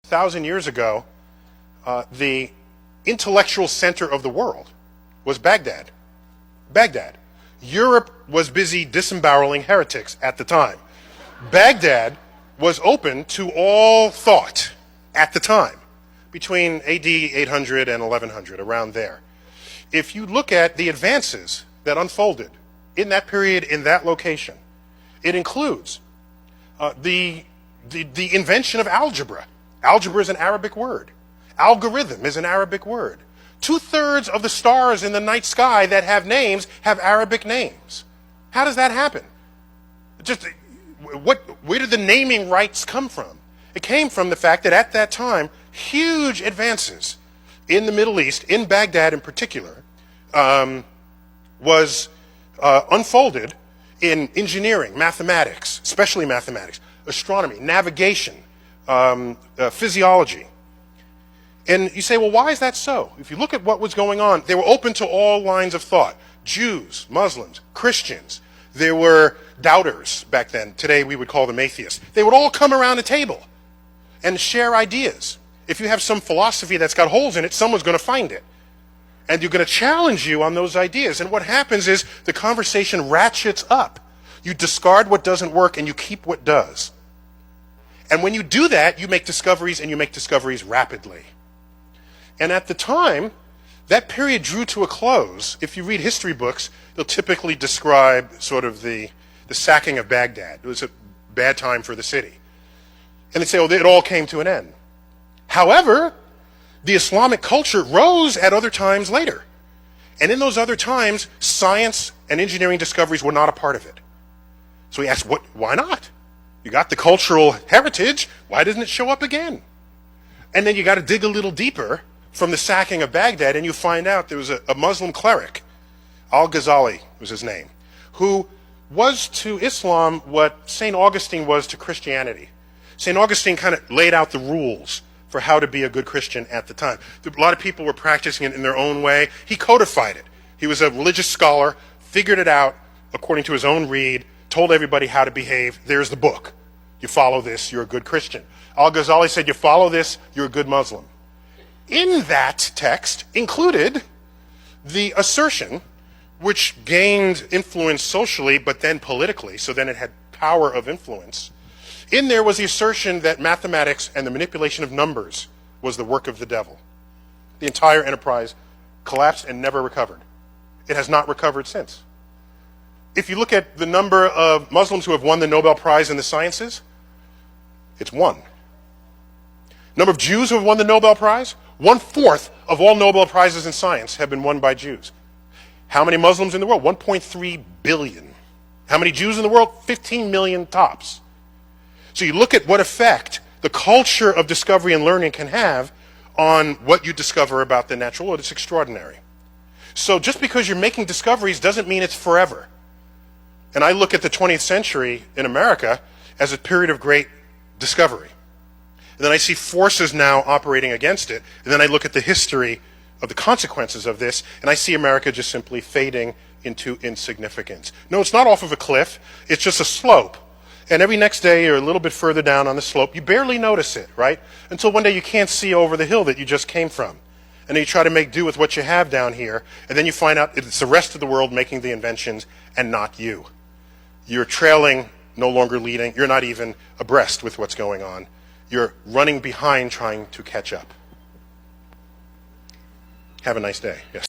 1,000 years ago, the intellectual center of the world was Baghdad. Baghdad. Europe was busy disemboweling heretics at the time. Baghdad was open to all thought at the time, between AD 800 and 1100, around there. If you look at the advances that unfolded in that period, in that location, it includes the invention of algebra. Algebra is an Arabic word. Algorithm is an Arabic word. 2/3 of the stars in the night sky that have names have Arabic names. How does that happen? Where did the naming rights come from? It came from the fact that at that time, huge advances in the Middle East, in Baghdad in particular, was unfolded in engineering, mathematics, especially mathematics, astronomy, navigation, physiology. And you say, well, why is that so? If you look at what was going on, they were open to all lines of thought. Jews, Muslims, Christians. There were doubters back then. Today we would call them atheists. They would all come around a table and share ideas. If you have some philosophy that's got holes in it, someone's going to find it. And you're going to challenge you on those ideas. And what happens is the conversation ratchets up. You discard what doesn't work and you keep what does. And when you do that, you make discoveries, and you make discoveries rapidly. And at the time, that period drew to a close. If you read history books, they'll typically describe sort of the sacking of Baghdad. It was a bad time for the city. And they say, oh, it all came to an end. However, the Islamic culture rose at other times later. And in those other times, science and engineering discoveries were not a part of it. So we asked, why not? You got the cultural heritage, why doesn't it show up again? And then you got to dig a little deeper from the sacking of Baghdad, and you find out there was a Muslim cleric, Al-Ghazali was his name, who was to Islam what St. Augustine was to Christianity. St. Augustine kind of laid out the rules for how to be a good Christian at the time. A lot of people were practicing it in their own way. He codified it. He was a religious scholar, figured it out according to his own read, told everybody how to behave. There's the book. You follow this, you're a good Christian. Al-Ghazali said, you follow this, you're a good Muslim. In that text included the assertion, which gained influence socially, but then politically, so then it had power of influence. In there was the assertion that mathematics and the manipulation of numbers was the work of the devil. The entire enterprise collapsed and never recovered. It has not recovered since. If you look at the number of Muslims who have won the Nobel Prize in the sciences, it's 1. Number of Jews who have won the Nobel Prize? 1/4 of all Nobel Prizes in science have been won by Jews. How many Muslims in the world? 1.3 billion. How many Jews in the world? 15 million tops. So you look at what effect the culture of discovery and learning can have on what you discover about the natural world. It's extraordinary. So just because you're making discoveries doesn't mean it's forever. And I look at the 20th century in America as a period of great discovery. And then I see forces now operating against it. And then I look at the history of the consequences of this, and I see America just simply fading into insignificance. No, it's not off of a cliff. It's just a slope. And every next day you're a little bit further down on the slope. You barely notice it, right? Until one day you can't see over the hill that you just came from. And then you try to make do with what you have down here, and then you find out it's the rest of the world making the inventions and not you. You're trailing, no longer leading. You're not even abreast with what's going on. You're running behind trying to catch up. Have a nice day. Yes.